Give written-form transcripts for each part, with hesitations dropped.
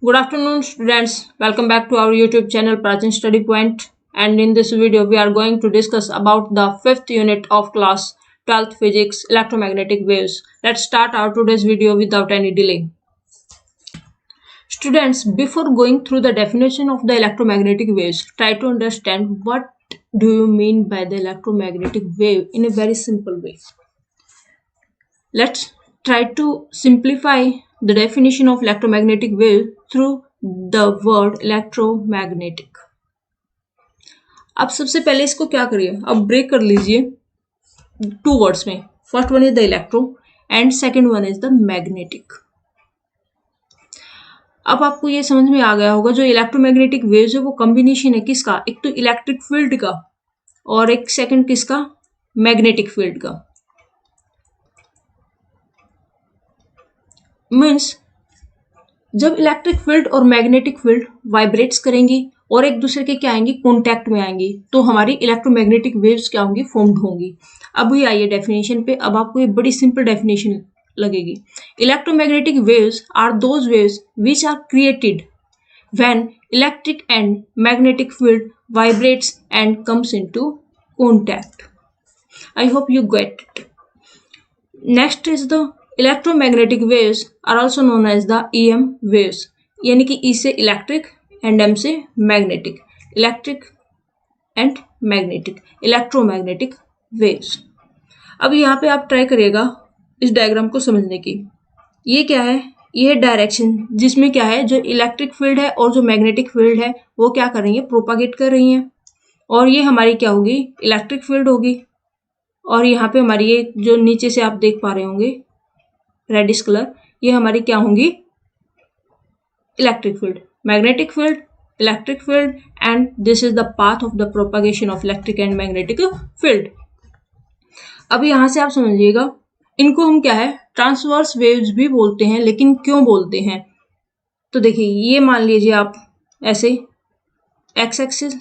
Good afternoon, students. Welcome back to our YouTube channel Prachin Study Point. And in this video, we are going to discuss about the fifth unit of class 12th physics, electromagnetic waves. Let's start our today's video without any delay. Students, before going through the definition of the electromagnetic waves, try to understand what do you mean by the electromagnetic wave in a very simple way. Let's try to simplify the definition of electromagnetic wave through the word electromagnetic. अब सबसे पहले इसको क्या करिए, अब break कर लीजिए two words में. First one is the electro and second one is the magnetic. अब आपको ये समझ में आ गया होगा जो इलेक्ट्रोमैग्नेटिक वेव्स है वो कॉम्बिनेशन है किसका, एक तो इलेक्ट्रिक फील्ड का और एक सेकंड किसका, मैग्नेटिक फील्ड का. मीन्स जब इलेक्ट्रिक फील्ड और मैग्नेटिक फील्ड वाइब्रेट्स करेंगी और एक दूसरे के क्या आएंगी, कॉन्टैक्ट में आएंगी, तो हमारी इलेक्ट्रोमैग्नेटिक वेव्स क्या होंगी, फॉर्म्ड होंगी. अब ये आइए डेफिनेशन पे. अब आपको ये बड़ी सिंपल डेफिनेशन लगेगी. Electromagnetic waves are those waves which are created when electric and magnetic field vibrates and comes into contact. I hope you get it. Next is the electromagnetic waves are also known as the EM waves, यानी कि E से electric and M से magnetic, electric and magnetic, electromagnetic waves. अब यहाँ पे आप try करिएगा इस डायग्राम को समझने की. ये क्या है, ये है डायरेक्शन जिसमें क्या है, जो इलेक्ट्रिक फील्ड है और जो मैग्नेटिक फील्ड है वो क्या कर रही है, प्रोपागेट कर रही हैं. और ये हमारी क्या होगी, इलेक्ट्रिक फील्ड होगी. और यहाँ पे हमारी ये जो नीचे से आप देख पा रहे होंगे रेडिश कलर, ये हमारी क्या होंगी, electric field, magnetic field, electric field, and this is the path of the propagation of electric and magnetic field. अब यहां से आप समझिएगा इनको हम क्या है, ट्रांसवर्स वेव्स भी बोलते हैं. लेकिन क्यों बोलते हैं, तो देखिए ये मान लीजिए आप ऐसे x axis,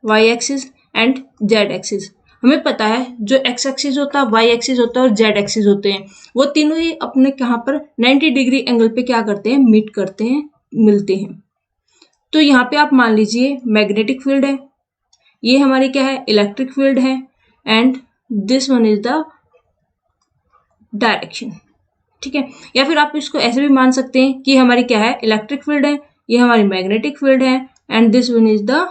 y axis and z axis. हमें पता है जो एक्स एक्सिस होता है, वाई एक्सिस होता है और जेड एक्सिस होते हैं, वो तीनों ही अपने कहाँ पर 90 डिग्री एंगल पे क्या करते हैं, मीट करते हैं, मिलते हैं. तो यहाँ पे आप मान लीजिए मैग्नेटिक फील्ड है, ये हमारी क्या है, इलेक्ट्रिक फील्ड है, and this one is the direction. ठीक है, या फिर आप इसको ऐसे भी मान सकते हैं कि हमारी क्या है, इलेक्ट्रिक फील्ड है, ये हमारी मैग्नेटिक फील्ड है, and this one is the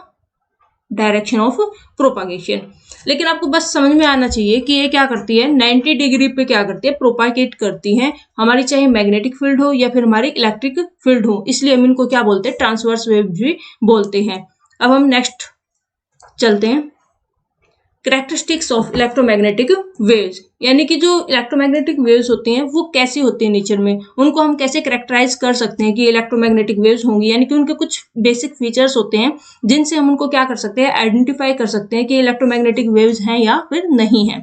direction of propagation. लेकिन आपको बस समझ में आना चाहिए कि ये क्या करती है, 90 डिग्री पे क्या करती है, प्रोपागेट करती है हमारी, चाहे मैग्नेटिक फील्ड हो या फिर हमारी इलेक्ट्रिक फील्ड हो. इसलिए हम इनको क्या बोलते हैं, ट्रांसवर्स वेव भी बोलते हैं. अब हम नेक्स्ट चलते हैं, कैरेक्टरिस्टिक्स ऑफ इलेक्ट्रोमैग्नेटिक वेव्स, यानी कि जो इलेक्ट्रोमैग्नेटिक वेव्स होती हैं वो कैसी होती है नेचर में, उनको हम कैसे कैरेक्टराइज कर सकते हैं कि इलेक्ट्रोमैग्नेटिक वेव्स होंगी. यानी कि उनके कुछ बेसिक फीचर्स होते हैं जिनसे हम उनको क्या कर सकते हैं, आइडेंटिफाई कर सकते हैं कि इलेक्ट्रोमैग्नेटिक वेव्स हैं या फिर नहीं है.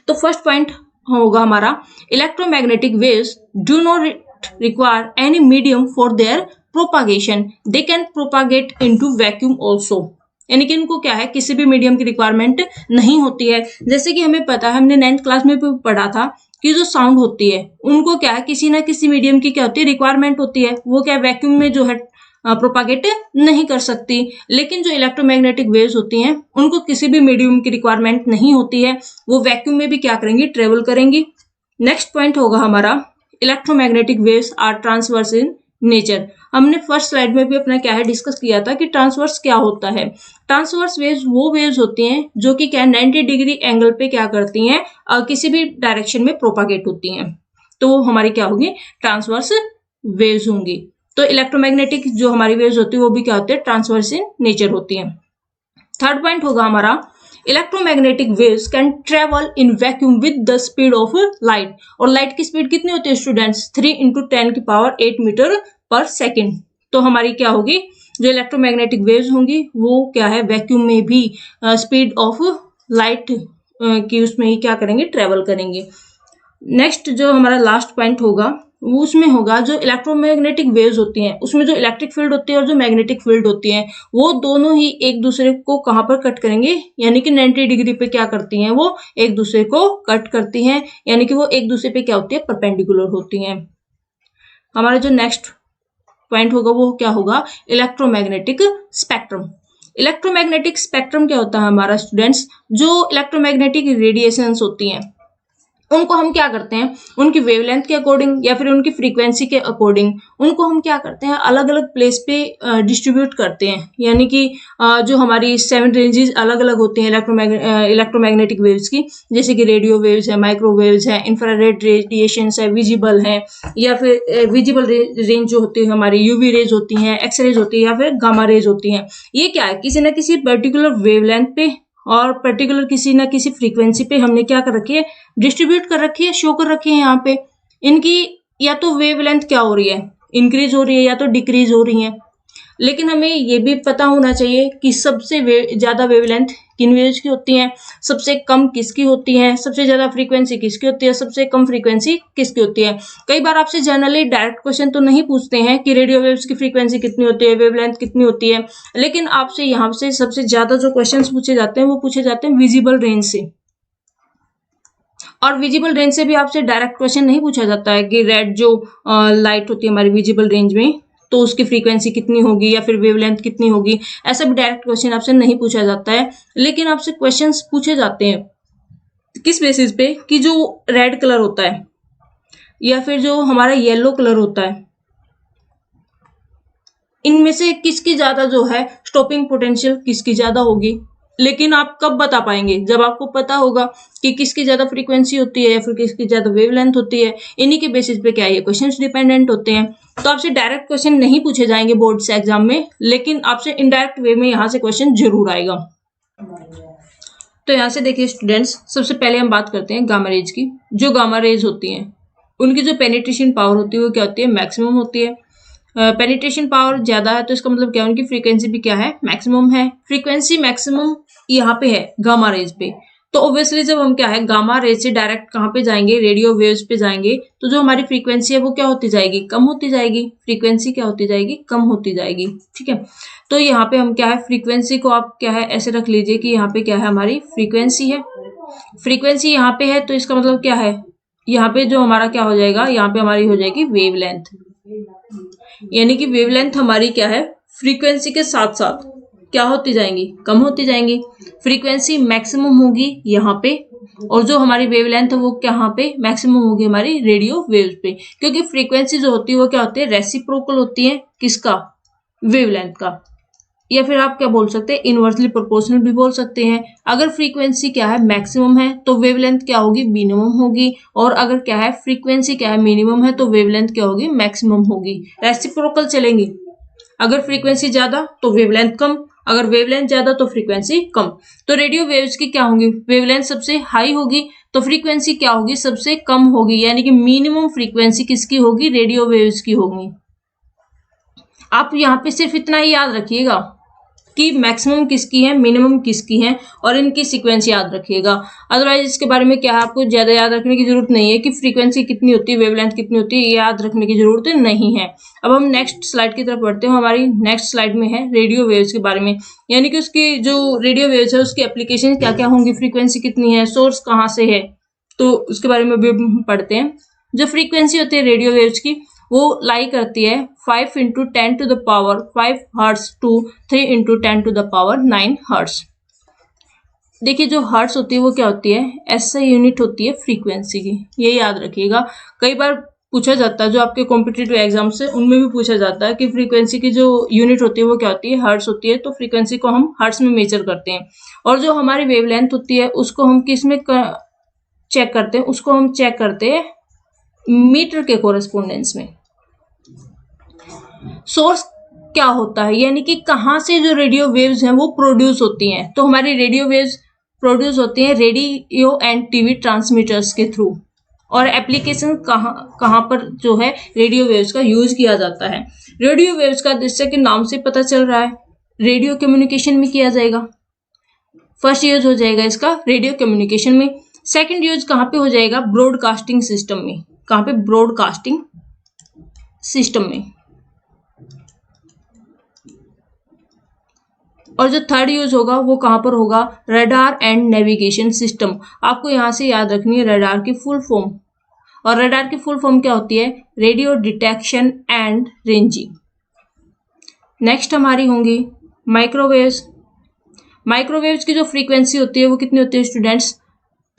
तो फर्स्ट पॉइंट होगा हमारा, electromagnetic waves do not require any medium for their propagation, they can propagate into vacuum also. यानी कि इनको क्या है, किसी भी मीडियम की रिक्वायरमेंट नहीं होती है. जैसे कि हमें पता है, हमने 9th क्लास में भी पढ़ा था कि जो साउंड होती है उनको क्या है, किसी ना किसी मीडियम की क्या होती है, रिक्वायरमेंट होती है. वो क्या वैक्यूम में जो है प्रोपागेट नहीं कर सकती. लेकिन जो इलेक्ट्रोमैग्नेटिक वेव्स होती हैं उनको किसी भी मीडियम की रिक्वायरमेंट नहीं होती है, वो वैक्यूम में भी क्या करेंगी, ट्रेवल करेंगी. नेक्स्ट पॉइंट होगा हमारा, electromagnetic waves are transverse in nature. हमने फर्स्ट स्लाइड में भी अपना क्या है डिस्कस किया था कि ट्रांसवर्स क्या होता है. ट्रांसवर्स वेव्स वो वेव्स होती हैं जो कि क्या 90 डिग्री एंगल पे क्या करती हैं, किसी भी डायरेक्शन में प्रोपागेट होती हैं, तो वो हमारी क्या होगी, ट्रांसवर्स वेव्स होंगी. तो इलेक्ट्रोमैग्नेटिक जो हमारी वेव्स होती है वो भी क्या होती है, ट्रांसवर्स इन नेचर होती हैं. थर्ड पॉइंट होगा हमारा, electromagnetic waves can travel in vacuum with the speed of light. और लाइट की स्पीड कितनी होती है स्टूडेंट्स, 3 × 10⁸ मीटर पर सेकेंड. तो हमारी क्या होगी, जो इलेक्ट्रोमैग्नेटिक वेव्स होंगी वो क्या है, वैक्यूम में भी स्पीड ऑफ लाइट की उसमें ही क्या करेंगे, ट्रेवल करेंगे. नेक्स्ट जो हमारा लास्ट पॉइंट होगा वो उसमें होगा, जो इलेक्ट्रोमैग्नेटिक वेव्स होती हैं उसमें जो इलेक्ट्रिक फील्ड होती है और जो मैग्नेटिक फील्ड होती है वो दोनों ही एक दूसरे को कहाँ पर कट करेंगे, यानी कि 90 डिग्री पे क्या करती हैं, वो एक दूसरे को कट करती हैं, यानी कि वो एक दूसरे पे क्या होती है, परपेंडिकुलर होती हैं. हमारा जो नेक्स्ट पॉइंट होगा वो क्या होगा, इलेक्ट्रोमैग्नेटिक स्पेक्ट्रम। इलेक्ट्रोमैग्नेटिक स्पेक्ट्रम क्या होता है हमारा स्टूडेंट्स, जो इलेक्ट्रोमैग्नेटिक रेडिएशंस होती हैं उनको हम क्या करते हैं, उनकी वेवलेंथ के अकॉर्डिंग या फिर उनकी फ्रीक्वेंसी के अकॉर्डिंग उनको हम क्या करते हैं, अलग अलग प्लेस पे डिस्ट्रीब्यूट करते हैं। यानी कि जो हमारी 7 रेंजेस अलग अलग होती हैं इलेक्ट्रोमैग्नेटिक वेव्स की, जैसे कि रेडियो वेव्स है, माइक्रोवेव्स है, इंफ्रारेड रेडिएशंस है, विजिबल है, या फिर विजिबल रेंज जो होती है हमारी यूवी रेज होती हैं, एक्स रेज होती है, या फिर गामा रेज होती हैं। ये क्या है, किसी न किसी पर्टिकुलर वेवलेंथ पे और पर्टिकुलर किसी ना किसी फ्रीक्वेंसी पे हमने क्या कर रखी है, डिस्ट्रीब्यूट कर रखी है, शो कर रखी है। यहाँ पे इनकी या तो वेवलेंथ क्या हो रही है, इंक्रीज हो रही है या तो डिक्रीज हो रही है। लेकिन हमें ये भी पता होना चाहिए कि सबसे ज्यादा वेवलेंथ किन वेव्स की होती है, सबसे कम किसकी होती है, सबसे ज्यादा फ्रीक्वेंसी किसकी होती है, सबसे कम फ्रीक्वेंसी किसकी होती है। कई बार आपसे जनरली डायरेक्ट क्वेश्चन तो नहीं पूछते हैं कि रेडियो वेव्स की फ्रीक्वेंसी कितनी होती है, वेवलेंथ कितनी होती है, लेकिन आपसे यहाँ से सबसे ज्यादा जो क्वेश्चन पूछे जाते हैं वो पूछे जाते हैं विजिबल रेंज से। और विजिबल रेंज से भी आपसे डायरेक्ट क्वेश्चन नहीं पूछा जाता है कि रेड जो लाइट होती है हमारी विजिबल रेंज में, तो उसकी फ्रीक्वेंसी कितनी होगी या फिर वेवलेंथ कितनी होगी, ऐसा भी डायरेक्ट क्वेश्चन आपसे नहीं पूछा जाता है। लेकिन आपसे क्वेश्चंस पूछे जाते हैं किस बेसिस पे, कि जो रेड कलर होता है या फिर जो हमारा येलो कलर होता है, इनमें से किसकी ज्यादा जो है स्टॉपिंग पोटेंशियल किसकी ज्यादा होगी। लेकिन आप कब बता पाएंगे, जब आपको पता होगा कि किसकी ज्यादा फ्रीक्वेंसी होती है या फिर किसकी ज्यादा वेवलेंथ होती है। इन्हीं के बेसिस पे क्या है, ये क्वेश्चंस डिपेंडेंट होते हैं। तो आपसे डायरेक्ट क्वेश्चन नहीं पूछे जाएंगे बोर्ड से एग्जाम में, लेकिन आपसे इनडायरेक्ट वे में यहाँ से क्वेश्चन जरूर आएगा। तो यहाँ से देखिए स्टूडेंट्स, सबसे पहले हम बात करते हैं गामा रेज की। जो गामा रेज होती हैं उनकी जो पेनिट्रेशन पावर होती है वो क्या होती है, मैक्सिमम होती है। पेनिट्रेशन पावर ज्यादा है तो इसका मतलब क्या है, उनकी फ्रीक्वेंसी भी क्या है, मैक्सिमम है। फ्रीक्वेंसी मैक्सिमम यहाँ पे है गामा रेज पे, तो ऑब्वियसली जब हम क्या है गामा रेज से डायरेक्ट कहाँ पे जाएंगे, रेडियो वेव्स पे जाएंगे, तो जो हमारी फ्रीक्वेंसी है वो क्या होती जाएगी, कम होती जाएगी। फ्रीक्वेंसी क्या होती जाएगी, कम होती जाएगी। ठीक है, तो यहाँ पे हम क्या है, फ्रीक्वेंसी को आप क्या है ऐसे रख लीजिए कि यहाँ पे क्या है, हमारी फ्रीक्वेंसी है। फ्रीक्वेंसी यहाँ पे है तो इसका मतलब क्या है, यहाँ पे जो हमारा क्या हो जाएगा, यहाँ पे हमारी हो जाएगी वेवलेंथ। यानी कि वेवलेंथ हमारी क्या है, फ्रीक्वेंसी के साथ साथ क्या होती जाएंगी, कम होती जाएंगी। फ्रीक्वेंसी मैक्सिमम होगी यहाँ पे, और जो हमारी वेवलेंथ है वो यहाँ पे मैक्सिमम होगी हमारी रेडियो वेव्स पे, क्योंकि फ्रीक्वेंसी जो होती है वो क्या होती है, रेसिप्रोकल होती है किसका, वेवलेंथ का। या फिर आप क्या बोल सकते हैं, इनवर्सली प्रोपोर्शनल भी बोल सकते हैं। अगर फ्रीक्वेंसी क्या है मैक्सिमम है तो वेवलेंथ क्या होगी, मिनिमम होगी, और अगर क्या है फ्रीक्वेंसी क्या है मिनिमम है तो वेवलेंथ क्या होगी, मैक्सिमम होगी। रेसिप्रोकल चलेंगी, अगर फ्रीक्वेंसी ज्यादा तो वेवलेंथ कम, अगर वेवलेंथ ज्यादा तो फ्रीक्वेंसी कम। तो रेडियो वेव्स की क्या होंगी, वेवलेंथ सबसे हाई होगी तो फ्रीक्वेंसी क्या होगी, सबसे कम होगी। यानी कि मिनिमम फ्रीक्वेंसी किसकी होगी, रेडियो वेव्स की होगी। आप यहाँ पे सिर्फ इतना ही याद रखिएगा कि मैक्सिमम किसकी है, मिनिमम किसकी है, और इनकी सीक्वेंस याद रखिएगा। अदरवाइज इसके बारे में क्या है, आपको ज्यादा याद रखने की जरूरत नहीं है कि फ्रीक्वेंसी कितनी होती है, वेवलेंथ कितनी होती है, ये याद रखने की जरूरत नहीं है। अब हम नेक्स्ट स्लाइड की तरफ बढ़ते हैं। हमारी नेक्स्ट स्लाइड में है रेडियो वेव्स के बारे में, यानी कि उसकी जो रेडियो वेव्स है उसकी एप्लीकेशन क्या क्या होंगी, फ्रीक्वेंसी कितनी है, सोर्स कहाँ से है, तो उसके बारे में भी पढ़ते हैं। जो फ्रीक्वेंसी होती है रेडियो वेव्स की वो लाई करती है 5 × 10⁵ हर्ट्ज टू 3 × 10⁹ हर्ट्ज। देखिए जो हर्ट्ज होती है वो क्या होती है, ऐसा यूनिट होती है फ्रीक्वेंसी की, ये याद रखिएगा। कई बार पूछा जाता है जो आपके कॉम्पिटिटिव एग्जाम से, उनमें भी पूछा जाता है कि फ्रीक्वेंसी की जो यूनिट होती है वो क्या होती है, हर्ट्ज होती है। तो फ्रीक्वेंसी को हम हर्ट्ज में मेजर करते हैं, और जो हमारी वेवलेंथ होती है उसको हम किस में चेक करते हैं, उसको हम चेक करते हैं मीटर के कोरेस्पोंडेंस में। सोर्स क्या होता है, यानी कि कहाँ से जो रेडियो वेव्स हैं वो प्रोड्यूस होती हैं। तो हमारी रेडियो वेव्स प्रोड्यूस होती हैं रेडियो एंड टीवी ट्रांसमीटर्स के थ्रू। और एप्लीकेशन कहाँ पर जो है रेडियो वेव्स का यूज किया जाता है। रेडियो वेव्स का जैसे कि नाम से पता चल रहा है रेडियो कम्युनिकेशन में किया जाएगा। फर्स्ट यूज हो जाएगा इसका रेडियो कम्युनिकेशन में। सेकंड यूज कहाँ पे हो जाएगा, ब्रॉडकास्टिंग सिस्टम में। कहाँ पे, ब्रॉडकास्टिंग सिस्टम में। और जो थर्ड यूज होगा वो कहाँ पर होगा, रडार एंड नेविगेशन सिस्टम। आपको यहाँ से याद रखनी है रडार की फुल फॉर्म, और रडार की फुल फॉर्म क्या होती है, radio detection and ranging. Next हमारी होंगी माइक्रोवेव्स। माइक्रोवेव्स की जो फ्रीक्वेंसी होती है वो कितनी होती है स्टूडेंट्स,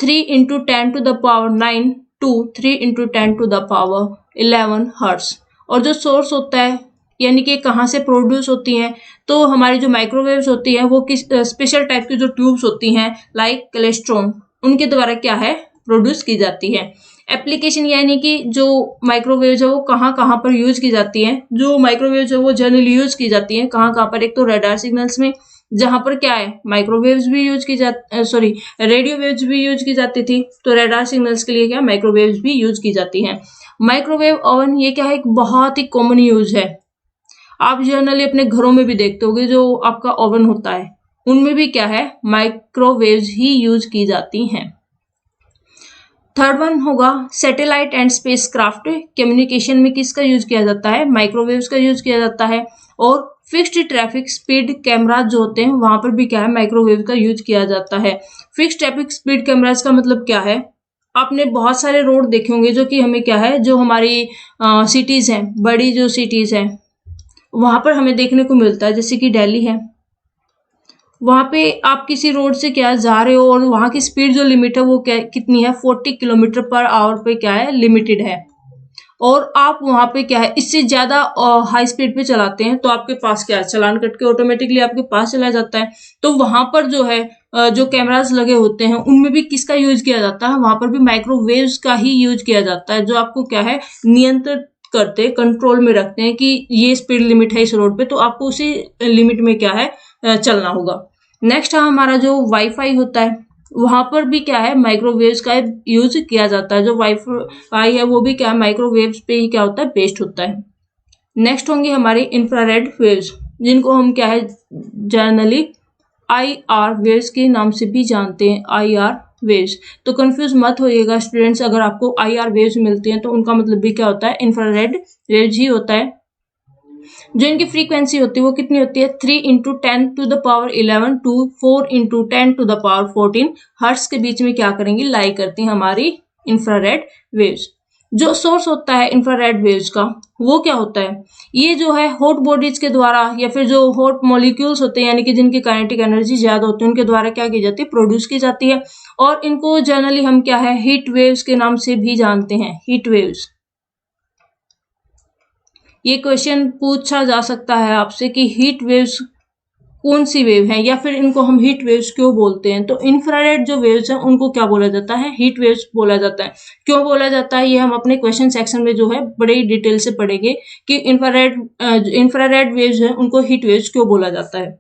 3 × 10⁹ टू 3 × 10⁻11 हर्ट्ज। और जो सोर्स होता है यानी कि कहाँ से प्रोड्यूस होती हैं, तो हमारी जो माइक्रोवेव्स होती हैं वो किस स्पेशल टाइप की जो ट्यूब्स होती हैं लाइक क्लेस्ट्रॉन, उनके द्वारा क्या है प्रोड्यूस की जाती है। एप्लीकेशन यानी कि जो माइक्रोवेव्स है वो कहाँ कहाँ पर यूज की जाती है। जो माइक्रोवेव्स है वो जनरली यूज की जाती है कहाँ कहाँ पर, एक तो रडार सिग्नल्स में जहां पर क्या है माइक्रोवेव्स भी यूज की जाती रेडियो वेव्स भी यूज की जाती थी, तो रडार सिग्नल्स के लिए क्या माइक्रोवेव्स भी यूज की जाती हैं। माइक्रोवेव ओवन ये क्या है एक बहुत ही कॉमन यूज है। आप जनरली अपने घरों में भी देखते होंगे जो आपका ओवन होता है उनमें भी क्या है माइक्रोवेव्स ही यूज की जाती हैं। थर्ड वन होगा सैटेलाइट एंड स्पेसक्राफ्ट। कम्युनिकेशन में किसका यूज किया जाता है, माइक्रोवेव्स का यूज किया जाता है। और फिक्स्ड ट्रैफिक स्पीड कैमराज जो होते हैं वहां पर भी क्या है माइक्रोवेव का यूज किया जाता है। फिक्स्ड ट्रैफिक स्पीड कैमराज का मतलब क्या है, आपने बहुत सारे रोड देखे होंगे जो कि हमें क्या है जो हमारी सिटीज हैं, बड़ी जो सिटीज हैं वहां पर हमें देखने को मिलता है, जैसे कि दिल्ली है, वहां पे आप किसी रोड से क्या जा रहे हो और वहां की स्पीड जो लिमिट है वो क्या कितनी है 40 km/h पे क्या है लिमिटेड है, और आप वहां पे क्या है इससे ज्यादा हाई स्पीड पे चलाते हैं तो आपके पास क्या है चालान कट के ऑटोमेटिकली आपके पास चला जाता है। तो वहां पर जो है जो कैमरास लगे होते हैं उनमें भी किसका यूज किया जाता है, वहां पर भी माइक्रोवेव्स का ही यूज किया जाता है, जो आपको क्या है नियंत्रित करते हैं, कंट्रोल में रखते हैं कि ये स्पीड लिमिट है इस रोड पे तो आपको उसी लिमिट में क्या है चलना होगा। नेक्स्ट है हमारा जो वाईफाई होता है, वहां पर भी क्या है माइक्रोवेव्स का यूज किया जाता है। जो वाईफाई है वो भी क्या है माइक्रोवेव्स पे ही क्या होता है बेस्ड होता है। नेक्स्ट होंगे हमारे इंफ्रारेड वेव्स, जिनको हम क्या है जनरली IR वेव्स के नाम से भी जानते हैं, IR वेव्स। तो कंफ्यूज मत होइएगा स्टूडेंट्स, अगर आपको IR वेव्स मिलती हैं तो उनका मतलब भी क्या होता है इंफ्रारेड वेव्स ही होता है। जो इनकी फ्रीक्वेंसी होती है वो कितनी होती है 3 × 10⁻11 टू 4 × 10⁻14 हर्ट्ज के बीच में क्या करेंगी लाई करती हैं हमारी इंफ्रारेड वेव्स। जो सोर्स होता है इंफ्रारेड वेव्स का वो क्या होता है, ये जो है हॉट बॉडीज के द्वारा या फिर जो हॉट मॉलिक्यूल्स होते हैं यानी कि जिनकी काइनेटिक एनर्जी ज्यादा होती है उनके द्वारा क्या की जाती है प्रोड्यूस की जाती है। और इनको जनरली हम क्या है हीट वेव्स के नाम से भी जानते हैं, हीट वेव्स। ये क्वेश्चन पूछा जा सकता है आपसे कि हीट वेव्स कौन सी वेव है या फिर इनको हम हीट वेव्स क्यों बोलते हैं। तो इंफ्रारेड जो वेव्स हैं उनको क्या बोला जाता है हीट वेव्स बोला जाता है। क्यों बोला जाता है ये हम अपने क्वेश्चन सेक्शन में जो है बड़े ही डिटेल से पढ़ेंगे कि इंफ्रारेड वेव्स हैं उनको हीट वेव्स क्यों बोला जाता है।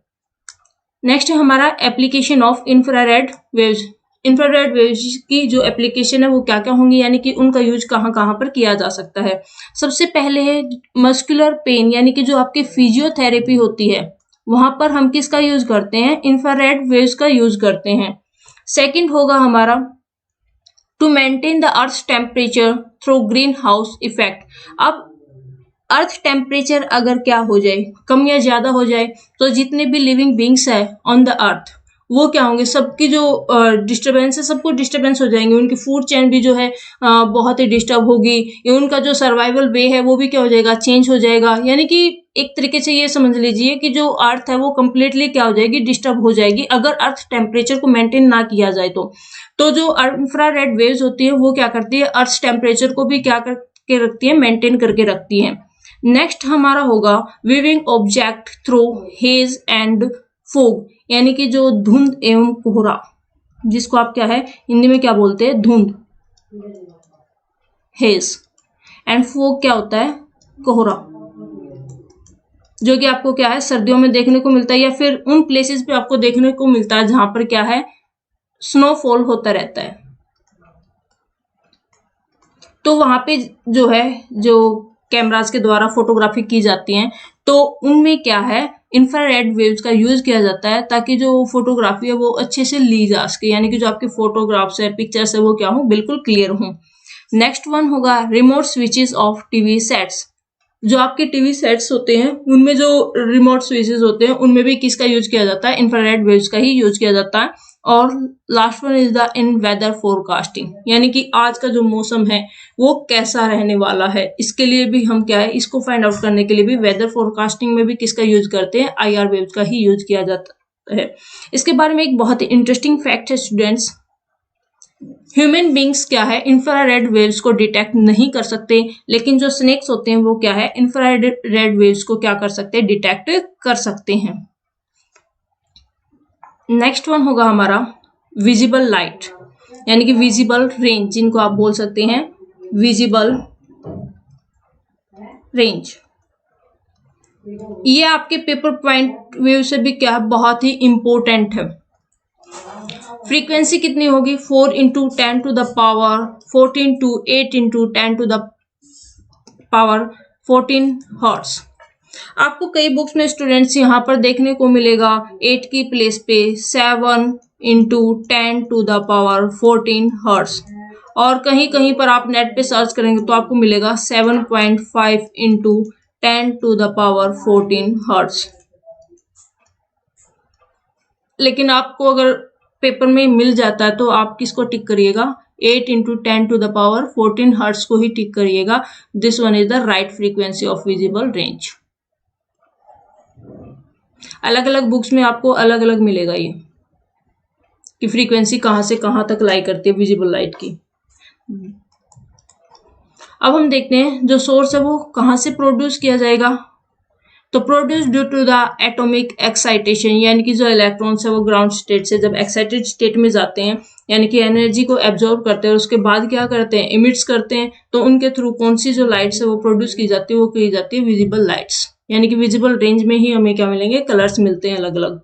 नेक्स्ट है हमारा application of infrared waves. Infrared waves की जो एप्लीकेशन है वो क्या क्या होंगी यानी कि उनका यूज कहाँ कहाँ पर किया जा सकता है। सबसे पहले है मस्कुलर पेन यानी कि जो आपकी फिजियोथेरेपी होती है वहां पर हम किसका यूज करते हैं इंफ्रारेड वेव्स का यूज करते हैं। सेकंड होगा हमारा to maintain the earth temperature through greenhouse effect. अब अर्थ टेम्परेचर अगर क्या हो जाए कम या ज्यादा हो जाए तो जितने भी लिविंग बींग्स है ऑन द अर्थ वो क्या होंगे, सबकी जो डिस्टर्बेंस है सबको डिस्टर्बेंस हो जाएंगे, उनकी फूड चेन भी जो है बहुत ही डिस्टर्ब होगी, या उनका जो सर्वाइवल वे है वो भी क्या हो जाएगा चेंज हो जाएगा। यानी कि एक तरीके से ये समझ लीजिए कि जो अर्थ है वो कम्प्लीटली क्या हो जाएगी डिस्टर्ब हो जाएगी अगर अर्थ टेम्परेचर को मेंटेन ना किया जाए तो जो इंफ्रारेड वेव्स होती है वो क्या करती है अर्थ टेम्परेचर को भी क्या करके रखती है मेंटेन करके रखती है। नेक्स्ट हमारा होगा viewing object through hedge and fog यानी कि जो धुंध एवं कोहरा, जिसको आप क्या है हिंदी में क्या बोलते हैं धुंध, हेज, एंड फोग क्या होता है कोहरा, जो कि आपको क्या है सर्दियों में देखने को मिलता है या फिर उन प्लेसेस पे आपको देखने को मिलता है जहां पर क्या है स्नोफॉल होता रहता है। तो वहां पे जो है जो कैमरास के द्वारा फोटोग्राफी की जाती हैं तो उनमें क्या है इंफ्रारेड वेव्स का यूज किया जाता है ताकि जो फोटोग्राफी है वो अच्छे से ली जा सके, यानी कि जो आपके फोटोग्राफ्स है पिक्चर्स है वो क्या हो बिल्कुल क्लियर हो। नेक्स्ट वन होगा remote switches of TV sets. जो आपके टीवी सेट्स होते हैं उनमें जो रिमोट स्विचेस होते हैं उनमें भी किसका यूज किया जाता है इंफ्रारेड वेव्स का ही यूज किया जाता है। और last one is the in weather forecasting, यानी कि आज का जो मौसम है वो कैसा रहने वाला है, इसके लिए भी हम क्या है, इसको फाइंड आउट करने के लिए भी वेदर फोरकास्टिंग में भी किसका यूज करते हैं, IR वेव्स का ही यूज किया जाता है। इसके बारे में एक बहुत ही इंटरेस्टिंग फैक्ट है स्टूडेंट्स, ह्यूमन बींग्स क्या है, इंफ्रारेड वेव्स को डिटेक्ट नहीं कर सकते, लेकिन जो स्नेक्स होते हैं वो क्या है, इंफ्रारेड वेव्स को क्या कर सकते हैं, डिटेक्ट कर सकते हैं। नेक्स्ट वन होगा हमारा विजिबल लाइट, यानी कि विजिबल रेंज, जिनको आप बोल सकते हैं विजिबल रेंज। ये आपके पेपर पॉइंट व्यू से भी क्या है, बहुत ही इंपॉर्टेंट है। फ्रीक्वेंसी कितनी होगी, 4 × 10 to the power 14 to 8 × 10 to the power 14 hertz. आपको कई बुक्स में स्टूडेंट्स यहाँ पर देखने को मिलेगा 8 की प्लेस पे 7 × 10 to the power 14 हर्ट्ज, और कहीं कहीं पर आप नेट पे सर्च करेंगे तो आपको मिलेगा 7.5 × 10 to the power 14 हर्ट्ज। लेकिन आपको अगर पेपर में मिल जाता है तो आप किसको टिक करिएगा, 8 × 10 to the power 14 हर्ट्ज को ही टिक करिएगा। This one is the right frequency of visible range. अलग अलग बुक्स में आपको अलग अलग मिलेगा ये कि फ्रीक्वेंसी कहाँ से कहाँ तक लाई करती है विजिबल लाइट की। अब हम देखते हैं जो सोर्स है वो कहाँ से प्रोड्यूस किया जाएगा, तो produce due to the atomic excitation, यानी कि जो इलेक्ट्रॉन्स है वो ग्राउंड स्टेट से जब एक्साइटेड स्टेट में जाते हैं, यानी कि एनर्जी को एब्जॉर्ब करते हैं और उसके बाद क्या करते हैं, इमिट्स करते हैं, तो उनके थ्रू कौन सी जो लाइट्स है वो प्रोड्यूस की जाती है, वो की जाती है विजिबल लाइट्स, यानी कि विजिबल रेंज में ही हमें क्या मिलेंगे, कलर्स मिलते हैं अलग अलग।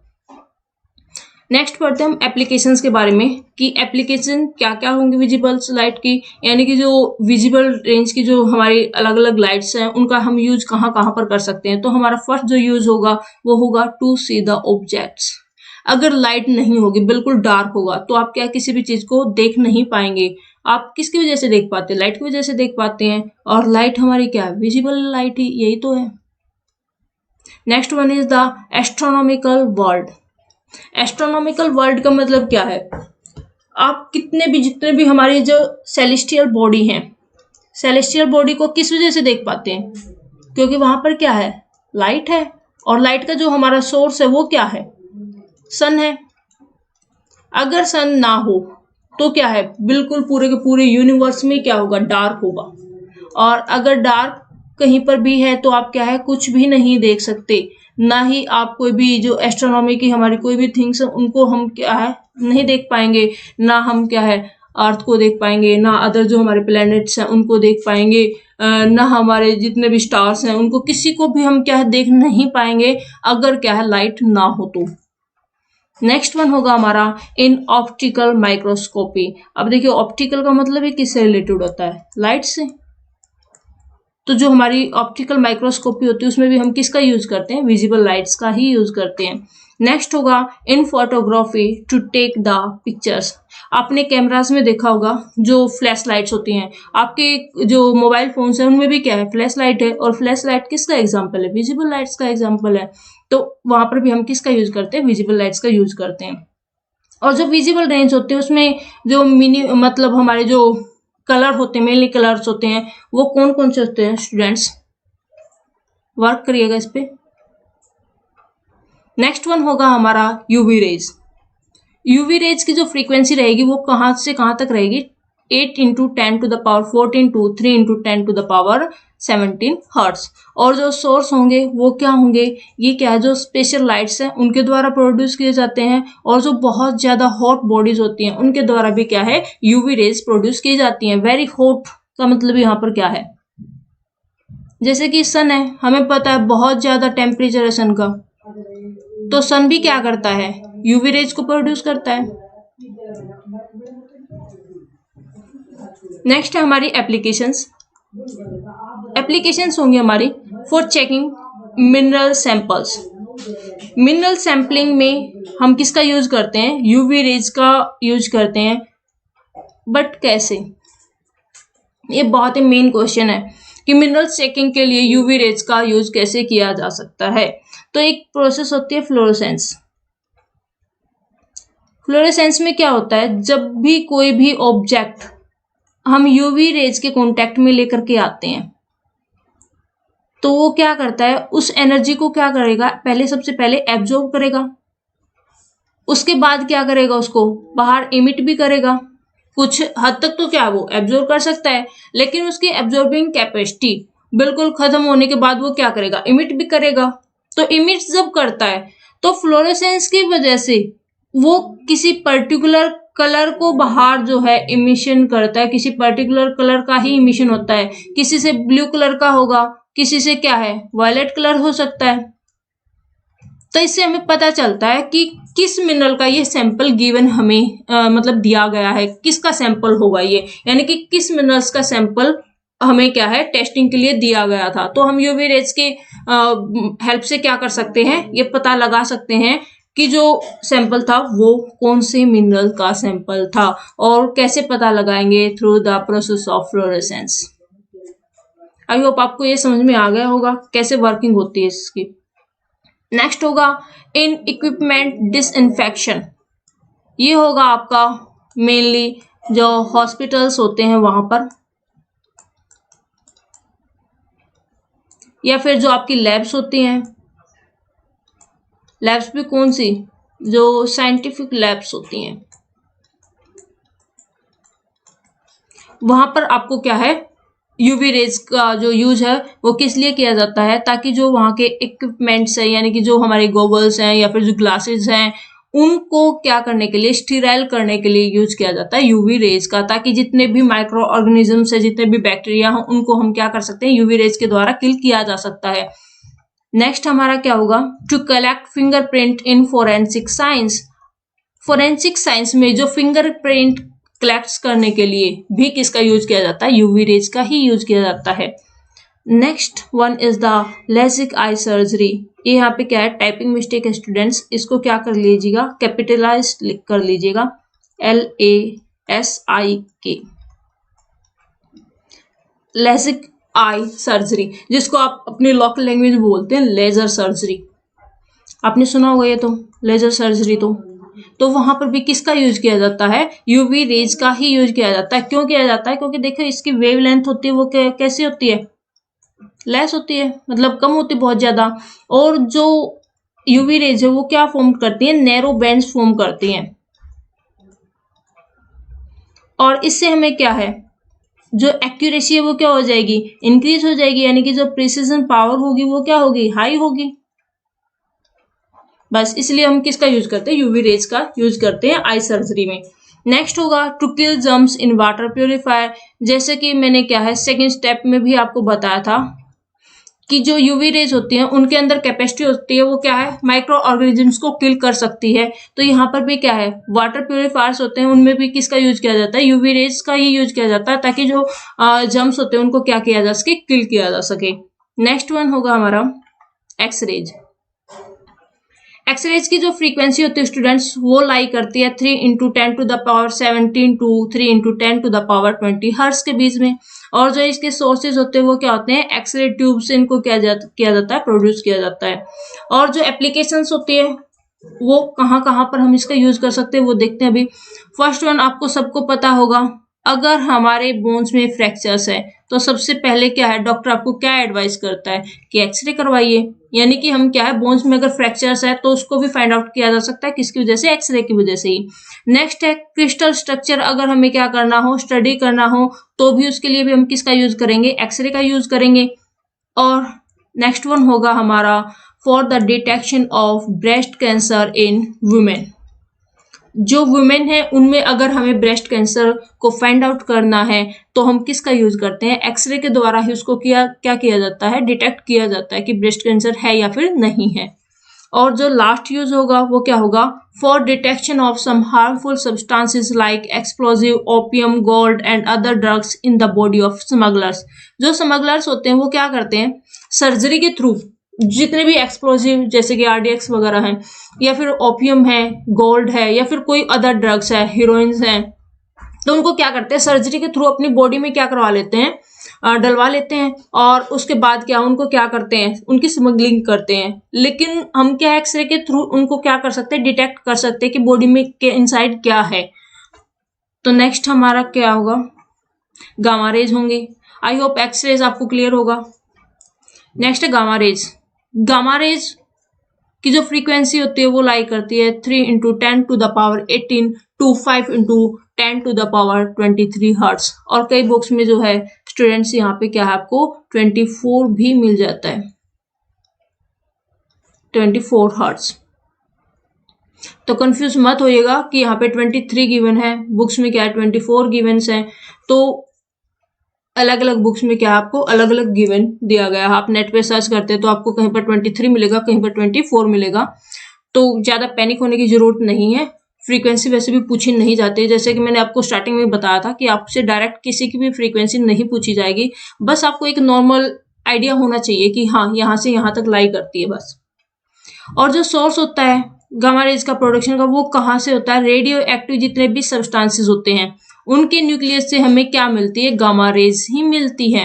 नेक्स्ट पढ़ते हैं हम एप्लीकेशंस के बारे में कि एप्लीकेशन क्या क्या होंगे विजिबल लाइट की, यानी कि जो विजिबल रेंज की जो हमारी अलग अलग लाइट्स हैं उनका हम यूज कहाँ कहाँ पर कर सकते हैं। तो हमारा फर्स्ट जो यूज होगा वो होगा टू सी द ऑब्जेक्ट्स। अगर लाइट नहीं होगी, बिल्कुल डार्क होगा, तो आप क्या किसी भी चीज को देख नहीं पाएंगे। आप किसकी वजह से देख पाते हैं, लाइट की वजह से देख पाते हैं, और लाइट हमारी क्या है, विजिबल लाइट ही, यही तो है। Next one is the astronomical world. Astronomical world का मतलब क्या है, आप जितने भी हमारी जो सेलेस्टियल बॉडी हैं, सेलेस्टियल बॉडी को किस वजह से देख पाते हैं, क्योंकि वहां पर क्या है, लाइट है, और लाइट का जो हमारा सोर्स है वो क्या है, सन है। अगर सन ना हो तो क्या है, बिल्कुल पूरे के पूरे यूनिवर्स में क्या होगा, डार्क होगा, और अगर डार्क कहीं पर भी है तो आप क्या है, कुछ भी नहीं देख सकते, ना ही आप कोई भी जो एस्ट्रोनॉमी की हमारी कोई भी थिंग्स है उनको हम क्या है नहीं देख पाएंगे, ना हम क्या है अर्थ को देख पाएंगे, ना अदर जो हमारे प्लैनेट्स हैं उनको देख पाएंगे, ना हमारे जितने भी स्टार्स हैं उनको, किसी को भी हम क्या है देख नहीं पाएंगे अगर क्या है लाइट ना हो तो। नेक्स्ट वन होगा हमारा इन ऑप्टिकल माइक्रोस्कोपी। अब देखिए ऑप्टिकल का मतलब है किससे रिलेटेड होता है, लाइट से। तो जो हमारी ऑप्टिकल माइक्रोस्कोपी होती है उसमें भी हम किसका यूज करते हैं, विजिबल लाइट्स का ही यूज करते हैं। नेक्स्ट होगा in photography to take the pictures. आपने कैमरास में देखा होगा जो फ्लैश लाइट्स होती हैं, आपके जो मोबाइल फोन्स हैं उनमें भी क्या है, फ्लैश लाइट है, और फ्लैश लाइट किसका एग्जाम्पल है, विजिबल लाइट्स का एग्जाम्पल है। तो वहां पर भी हम किसका यूज करते हैं, विजिबल लाइट्स का यूज करते हैं। और जो विजिबल रेंज होते हैं उसमें जो मतलब हमारे जो कलर होते हैं, मेनली कलर्स होते हैं, वो कौन कौन से होते हैं स्टूडेंट्स, वर्क करिएगा इस पे। नेक्स्ट वन होगा हमारा यूवी रेज। यूवी रेज की जो फ्रीक्वेंसी रहेगी वो कहां से कहां तक रहेगी, 8 × 10 to the power 14 to 3 × 10 to the power 17 hertz. और जो सोर्स होंगे वो क्या होंगे, ये क्या है, जो स्पेशल लाइट्स हैं उनके द्वारा प्रोड्यूस किए जाते हैं, और जो बहुत ज्यादा हॉट बॉडीज होती हैं उनके द्वारा भी क्या है, यूवी रेज प्रोड्यूस की जाती हैं। वेरी हॉट का मतलब यहाँ पर क्या है, जैसे कि सन है, हमें पता है बहुत ज्यादा टेम्परेचर है सन का, तो सन भी क्या करता है, यूवी रेज को प्रोड्यूस करता है। नेक्स्ट है हमारी एप्लीकेशंस। एप्लीकेशंस होंगी हमारी for checking mineral samples. Mineral sampling में हम किसका यूज करते हैं, यूवी रेज का यूज करते हैं, बट कैसे, ये बहुत ही मेन क्वेश्चन है कि मिनरल चेकिंग के लिए यूवी रेज का यूज कैसे किया जा सकता है। तो एक प्रोसेस होती है फ्लोरोसेंस। फ्लोरेसेंस में क्या होता है, जब भी कोई भी ऑब्जेक्ट हम यूवी रेज के कांटेक्ट में लेकर के आते हैं तो वो क्या करता है, उस एनर्जी को क्या करेगा, पहले सबसे पहले एब्जॉर्ब करेगा, उसके बाद क्या करेगा, उसको बाहर इमिट भी करेगा। कुछ हद तक तो क्या वो एब्जॉर्ब कर सकता है, लेकिन उसकी एब्जॉर्बिंग कैपेसिटी बिल्कुल खत्म होने के बाद वो क्या करेगा, इमिट भी करेगा। तो इमिट जब करता है तो फ्लोरेसेंस की वजह से वो किसी पर्टिकुलर कलर को बाहर जो है इमिशन करता है, किसी पर्टिकुलर कलर का ही इमिशन होता है। किसी से ब्लू कलर का होगा, किसी से क्या है वायलेट कलर हो सकता है। तो इससे हमें पता चलता है कि किस मिनरल का ये सैंपल गिवन हमें मतलब दिया गया है, किसका सैंपल होगा ये, यानी कि किस मिनरल्स का सैंपल हमें क्या है टेस्टिंग के लिए दिया गया था। तो हम यूवी रेज के हेल्प से क्या कर सकते हैं, ये पता लगा सकते हैं कि जो सैंपल था वो कौन से मिनरल का सैंपल था। और कैसे पता लगाएंगे, through the process of fluorescence. I hope आपको ये समझ में आ गया होगा कैसे वर्किंग होती है इसकी। नेक्स्ट होगा इन इक्विपमेंट डिसइंफेक्शन। ये होगा आपका मेनली जो हॉस्पिटल्स होते हैं वहां पर, या फिर जो आपकी लैब्स होती हैं। लैब्स भी कौन सी, जो साइंटिफिक लैब्स होती हैं, वहां पर आपको क्या है यूवी रेज का जो यूज है वो किस लिए किया जाता है, ताकि जो वहां के इक्विपमेंट्स है, यानी कि जो हमारे गॉगल्स हैं या फिर जो ग्लासेस हैं, उनको क्या करने के लिए, स्टीराइल करने के लिए यूज किया जाता है यूवी रेज का, ताकि जितने भी माइक्रो ऑर्गेनिजम्स है, जितने भी बैक्टीरिया हो, उनको हम क्या कर सकते हैं, यूवी रेज के द्वारा किल किया जा सकता है। नेक्स्ट हमारा क्या होगा, to collect fingerprint in forensic science. Forensic science में जो फिंगरप्रिंट कलेक्ट करने के लिए भी किसका यूज किया जाता है, यूवी रेज का ही यूज किया जाता है। Next one is the LASIK eye surgery. ये यहाँ पे क्या है, टाइपिंग मिस्टेक है स्टूडेंट्स, इसको क्या कर लीजिएगा, कैपिटलाइज कर लीजिएगा, LASIK, लेसिक आई सर्जरी, जिसको आप अपनी लोकल लैंग्वेज में बोलते हैं लेजर सर्जरी। आपने सुना होगा ये तो, लेजर सर्जरी। तो वहां पर भी किसका यूज किया जाता है, यूवी रेज का ही यूज किया जाता है। क्यों किया जाता है, क्योंकि देखो इसकी वेवलेंथ होती है वो कैसी होती है, लेस होती है, मतलब कम होती है बहुत ज्यादा। और जो यूवी रेज है वो क्या फॉर्म करती है, नैरो बैंड्स फॉर्म करती हैं। और इससे हमें क्या है, जो एक्यूरेसी है वो क्या हो जाएगी, इंक्रीज हो जाएगी, यानी कि जो प्रिसीजन पावर होगी वो क्या होगी, हाई होगी। बस इसलिए हम किसका यूज करते हैं, यूवी रेज का यूज करते हैं आई सर्जरी में। नेक्स्ट होगा to kill germs in water purifier. जैसे कि मैंने क्या है सेकेंड स्टेप में भी आपको बताया था कि जो यूवी रेज होती हैं उनके अंदर कैपेसिटी होती है, वो क्या है, माइक्रो ऑर्गेनिजम्स को किल कर सकती है। तो यहाँ पर भी क्या है, वाटर प्यूरिफायर्स होते हैं, उनमें भी किसका यूज किया जाता है, यूवी रेज का ही यूज किया जाता है, ताकि जो जर्म्स होते हैं उनको क्या किया जा सके, किल किया जा सके। नेक्स्ट वन होगा हमारा एक्सरेज। एक्सरेज की जो फ्रीक्वेंसी होती है स्टूडेंट्स, वो लाई करती है 3 × 10⁻17 टू 3 × 10⁻20 हर्ट्ज के बीच में। और जो इसके सोर्सेज होते हैं वो क्या होते हैं, एक्सरे ट्यूब से इनको किया जाता है, प्रोड्यूस किया जाता है। और जो एप्लीकेशंस होती है वो कहाँ कहाँ पर हम इसका यूज कर सकते हैं वो देखते हैं अभी। फर्स्ट वन आपको सबको पता होगा, अगर हमारे बोन्स में फ्रैक्चर्स है तो सबसे पहले क्या है, डॉक्टर आपको क्या एडवाइस करता है कि एक्सरे करवाइए। यानी कि हम क्या है, बोन्स में अगर फ्रैक्चर्स है तो उसको भी फाइंड आउट किया जा सकता है, किसकी वजह से, एक्सरे की वजह से ही। नेक्स्ट है क्रिस्टल स्ट्रक्चर, अगर हमें क्या करना हो, स्टडी करना हो, तो भी उसके लिए भी हम किसका यूज करेंगे, एक्सरे का यूज करेंगे। और नेक्स्ट वन होगा हमारा for the detection of breast cancer in women. जो वुमेन है उनमें अगर हमें ब्रेस्ट कैंसर को फाइंड आउट करना है तो हम किसका यूज करते हैं, एक्सरे के द्वारा ही उसको क्या किया जाता है, डिटेक्ट किया जाता है कि ब्रेस्ट कैंसर है या फिर नहीं है। और जो लास्ट यूज होगा वो क्या होगा, for detection of some harmful substances like explosive, opium, gold and other drugs in the body of smugglers. जो स्मगलर्स होते हैं वो क्या करते हैं, सर्जरी के थ्रू जितने भी एक्सप्लोजिव जैसे कि RDX वगैरह हैं, या फिर ओपियम है, गोल्ड है, या फिर कोई अदर ड्रग्स है, हीरोइंस हैं, तो उनको क्या करते हैं, सर्जरी के थ्रू अपनी बॉडी में क्या करवा लेते हैं, डलवा लेते हैं और उसके बाद क्या उनको क्या करते हैं, उनकी स्मगलिंग करते हैं। लेकिन हम क्या एक्सरे के थ्रू उनको क्या कर सकते हैं, डिटेक्ट कर सकते हैं कि बॉडी में के इनसाइड क्या है। तो नेक्स्ट हमारा क्या होगा, गामा रेज होंगे। आई होप एक्सरेज आपको क्लियर होगा। नेक्स्ट है गामा रेज। गामा रेज की जो फ्रीक्वेंसी होती है वो लाई करती है 3 इंटू 10⁻18 टू 5 इंटू 10⁻23 हर्ट्स। और कई बुक्स में जो है स्टूडेंट्स यहाँ पे क्या है आपको 24 भी मिल जाता है, 24 हर्ट्स। तो कंफ्यूज मत होइएगा कि यहाँ पे 23 गिवन है, बुक्स में क्या है 24 गिवन्स हैं। तो अलग अलग बुक्स में क्या आपको अलग अलग गिवन दिया गया है। आप नेट पे सर्च करते हैं तो आपको कहीं पर 23 मिलेगा, कहीं पर 24 मिलेगा। तो ज्यादा पैनिक होने की जरूरत नहीं है। फ्रीक्वेंसी वैसे भी पूछी नहीं जाती, जैसे कि मैंने आपको स्टार्टिंग में बताया था कि आपसे डायरेक्ट किसी की भी फ्रीक्वेंसी नहीं पूछी जाएगी। बस आपको एक नॉर्मल आइडिया होना चाहिए कि हाँ यहाँ से यहाँ तक लाई करती है बस। और जो सोर्स होता है गामा रेज का प्रोडक्शन का, वो कहाँ से होता है, रेडियो एक्टिव जितने भी सब्सटेंसेस होते हैं उनके न्यूक्लियस से हमें क्या मिलती है, गामा रेज ही मिलती है।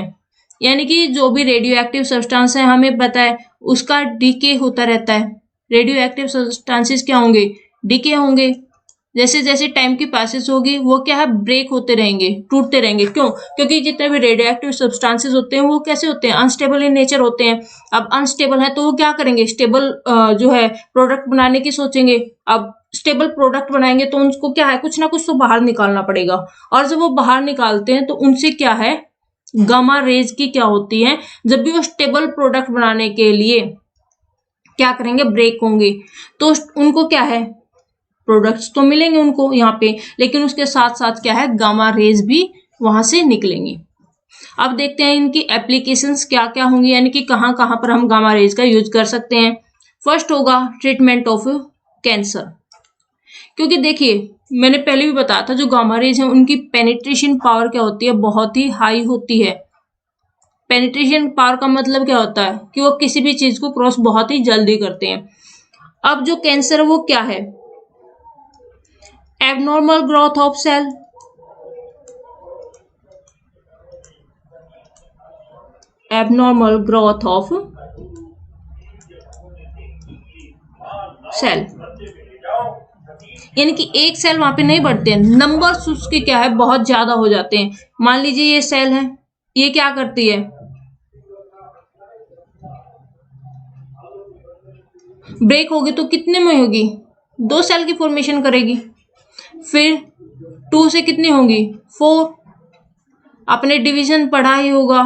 यानी कि जो भी रेडियो एक्टिव सब्सटेंस है हमें पता है उसका डीके होता रहता है। रेडियो एक्टिव सब्सटेंसेस क्या होंगे, डीके होंगे। जैसे जैसे टाइम की पासेस होगी वो क्या है, ब्रेक होते रहेंगे, टूटते रहेंगे। क्यों, क्योंकि जितने भी रेडियो एक्टिव सब्सटेंसेस होते हैं वो कैसे होते हैं, अनस्टेबल इन नेचर होते हैं। अब अनस्टेबल है तो वो क्या करेंगे, स्टेबल जो है प्रोडक्ट बनाने की सोचेंगे। अब स्टेबल प्रोडक्ट बनाएंगे तो उनको क्या है, कुछ ना कुछ तो बाहर निकालना पड़ेगा। और जब वो बाहर निकालते हैं तो उनसे क्या है, गामा रेज की क्या होती है, जब भी वो स्टेबल प्रोडक्ट बनाने के लिए क्या करेंगे, ब्रेक होंगे, तो उनको क्या है, प्रोडक्ट्स तो मिलेंगे उनको यहाँ पे, लेकिन उसके साथ साथ क्या है, गामा रेज भी वहां से निकलेंगे। अब देखते हैं इनकी एप्लीकेशंस क्या क्या होंगी, यानी कि कहाँ कहाँ पर हम गामा रेज का यूज कर सकते हैं। फर्स्ट होगा ट्रीटमेंट ऑफ कैंसर। क्योंकि देखिए मैंने पहले भी बताया था जो गामा रेज है उनकी पेनिट्रेशन पावर क्या होती है, बहुत ही हाई होती है। पेनिट्रेशन पावर का मतलब क्या होता है कि वो किसी भी चीज को क्रॉस बहुत ही जल्दी करते हैं। अब जो कैंसर है वो क्या है, abnormal growth of cell, abnormal growth of cell, यानी कि एक सेल वहां पे नहीं बढ़ते हैं, नंबर्स उसके क्या है बहुत ज्यादा हो जाते हैं। मान लीजिए ये सेल है, ये क्या करती है, ब्रेक होगी तो कितने में होगी, 2 सेल की फॉर्मेशन करेगी। फिर 2 से कितनी होंगी, 4। आपने डिवीजन पढ़ा ही होगा,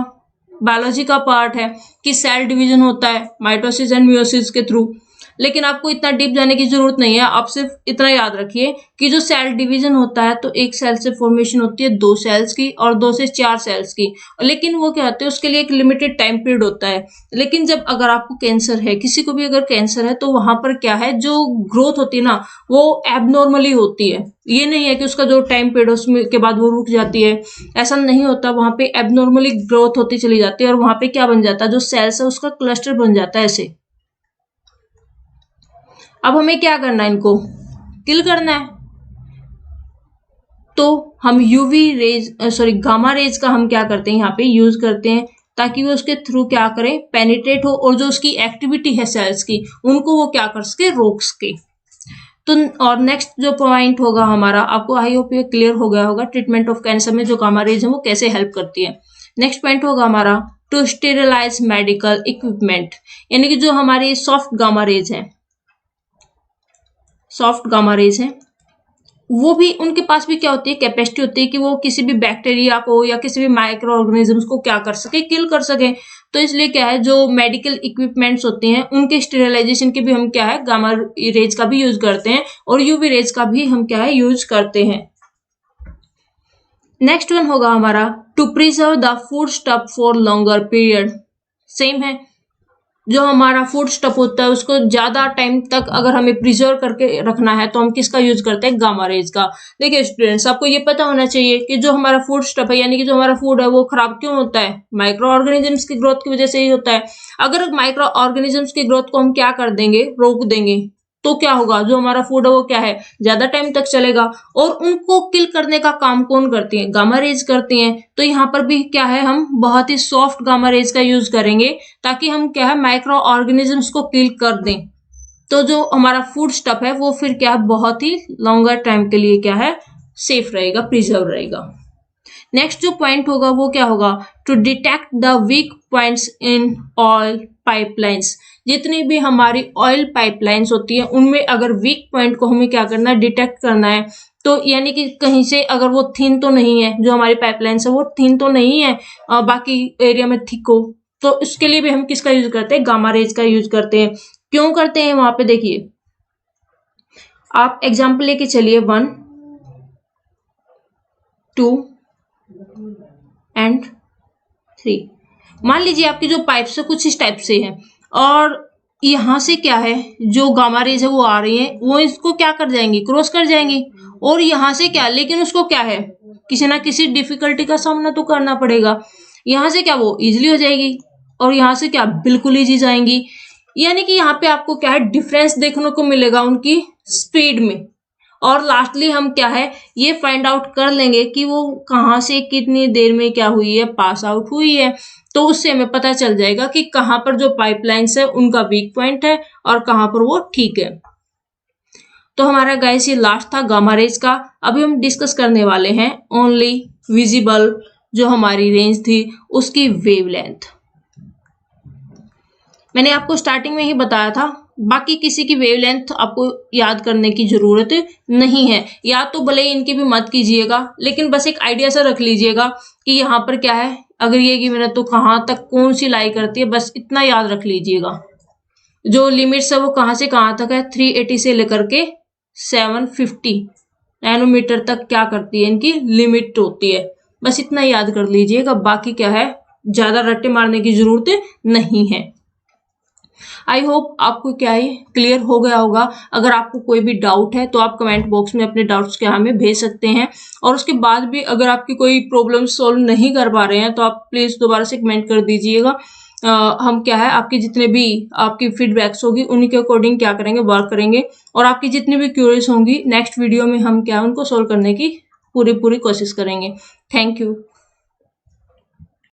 बायोलॉजी का पार्ट है कि सेल डिवीजन होता है माइटोसिस एंड मियोसिस के थ्रू। लेकिन आपको इतना डीप जाने की जरूरत नहीं है, आप सिर्फ इतना याद रखिए कि जो सेल डिवीजन होता है तो एक सेल से फॉर्मेशन होती है 2 सेल्स की और 2 से 4 सेल्स की। लेकिन वो क्या होते हैं, उसके लिए एक लिमिटेड टाइम पीरियड होता है। लेकिन जब अगर आपको कैंसर है, किसी को भी अगर कैंसर है, तो वहां पर क्या है, जो ग्रोथ होती है ना वो एबनॉर्मली होती है। ये नहीं है कि उसका जो टाइम पीरियड उसमें के बाद वो रुक जाती है, ऐसा नहीं होता। वहां पे एबनॉर्मली ग्रोथ होती चली जाती है और वहां पे क्या बन जाता है, जो सेल्स है उसका क्लस्टर बन जाता है ऐसे। अब हमें क्या करना है, इनको किल करना है। तो हम यूवी रेज गामा रेज का हम क्या करते हैं, यहाँ पे यूज करते हैं ताकि वो उसके थ्रू क्या करें, पेनिट्रेट हो और जो उसकी एक्टिविटी है सेल्स की उनको वो क्या कर सके, रोक सके। तो और नेक्स्ट जो पॉइंट होगा हमारा, आपको आई होप ये क्लियर हो गया होगा, ट्रीटमेंट ऑफ कैंसर में जो गामा रेज है वो कैसे हेल्प करती है। नेक्स्ट पॉइंट होगा हमारा टू स्टेरिलाइज मेडिकल इक्विपमेंट, यानी कि जो हमारी सॉफ्ट गामा रेज है, सॉफ्ट गामा रेज है वो भी, उनके पास भी क्या होती है, कैपेसिटी होती है कि वो किसी भी बैक्टीरिया को या किसी भी माइक्रो ऑर्गेनिजम्स को क्या कर सके, किल कर सके। तो इसलिए क्या है, जो मेडिकल इक्विपमेंट्स होते हैं उनके स्टेरिलाइजेशन के भी हम क्या है, गामा रेज का भी यूज करते हैं और यूवी रेज का भी हम क्या है, यूज करते हैं। नेक्स्ट वन होगा हमारा to preserve the foodstuff for longer period. Same है, जो हमारा फूड स्टफ होता है उसको ज्यादा टाइम तक अगर हमें प्रिजर्व करके रखना है तो हम किसका यूज करते हैं, गामा रेज का। देखिए स्टूडेंट्स, आपको ये पता होना चाहिए कि जो हमारा फूड स्टफ है, यानी कि जो हमारा फूड है वो खराब क्यों होता है, माइक्रो ऑर्गेनिजम्स की ग्रोथ की वजह से ही होता है। अगर माइक्रो ऑर्गेनिजम्स की ग्रोथ को हम क्या कर देंगे, रोक देंगे, तो क्या होगा, जो हमारा फूड है वो क्या है, ज्यादा टाइम तक चलेगा। और उनको किल करने का काम कौन करती है, गामा रेज करती हैं। तो यहाँ पर भी क्या है, हम बहुत ही सॉफ्ट गामा रेज का यूज करेंगे ताकि हम क्या है माइक्रो ऑर्गेनिजम्स को किल कर दें। तो जो हमारा फूड स्टफ है वो फिर क्या है बहुत ही लॉन्गर टाइम के लिए क्या है सेफ रहेगा, प्रिजर्व रहेगा। नेक्स्ट जो पॉइंट होगा वो क्या होगा, to detect the weak points in oil pipelines. जितनी भी हमारी ऑयल पाइपलाइंस होती है उनमें अगर वीक पॉइंट को हमें क्या करना है, डिटेक्ट करना है। तो यानी कि कहीं से अगर वो थिन तो नहीं है, जो हमारी पाइपलाइंस है वो थिन तो नहीं है, बाकी एरिया में थिक हो, तो इसके लिए भी हम किसका यूज करते हैं, गामा रेज का यूज करते हैं। क्यों करते हैं, वहां पे देखिए आप एग्जाम्पल लेके चलिए 1 2 एंड 3। मान लीजिए आपकी जो पाइप्स है कुछ इस टाइप से है और यहाँ से क्या है जो गामा रेज है वो आ रही है, वो इसको क्या कर जाएंगी, क्रॉस कर जाएंगी। और यहाँ से क्या, लेकिन उसको क्या है किसी ना किसी डिफिकल्टी का सामना तो करना पड़ेगा। यहाँ से क्या वो इजिली हो जाएगी और यहाँ से क्या बिल्कुल इजी जाएंगी। यानी कि यहाँ पे आपको क्या है डिफरेंस देखने को मिलेगा उनकी स्पीड में। और लास्टली हम क्या है ये फाइंड आउट कर लेंगे कि वो कहाँ से कितनी देर में क्या हुई है, पास आउट हुई है। तो उससे हमें पता चल जाएगा कि कहाँ पर जो पाइपलाइंस है उनका वीक पॉइंट है और कहाँ पर वो ठीक है। तो हमारा गाइस ये लास्ट था गामा रेज का। अभी हम डिस्कस करने वाले हैं ओनली विजिबल जो हमारी रेंज थी उसकी वेवलेंथ। मैंने आपको स्टार्टिंग में ही बताया था, बाकी किसी की वेवलेंथ आपको याद करने की जरूरत नहीं है। याद तो भले ही इनकी भी मत कीजिएगा, लेकिन बस एक आइडिया सा रख लीजिएगा कि यहाँ पर क्या है, अगर ये गिवन है तो कहाँ तक कौन सी लाई करती है, बस इतना याद रख लीजिएगा। जो लिमिट्स है वो कहाँ से कहाँ तक है, 380 से लेकर के 750 नैनोमीटर तक क्या करती है, इनकी लिमिट होती है। बस इतना याद कर लीजिएगा, बाकी क्या है ज्यादा रट्टे मारने की जरूरत नहीं है। आई होप आपको क्या है क्लियर हो गया होगा। अगर आपको कोई भी डाउट है तो आप कमेंट बॉक्स में अपने डाउट्स क्या हमें भेज सकते हैं। और उसके बाद भी अगर आपकी कोई प्रॉब्लम सॉल्व नहीं कर पा रहे हैं तो आप प्लीज दोबारा से कमेंट कर दीजिएगा। हम क्या है आपकी जितने भी आपकी फीडबैक्स होगी उन्हीं के अकॉर्डिंग क्या करेंगे, वर्क करेंगे। और आपकी जितनी भी क्यूरीज होंगी नेक्स्ट वीडियो में हम क्या है उनको सॉल्व करने की पूरी कोशिश करेंगे। Thank you.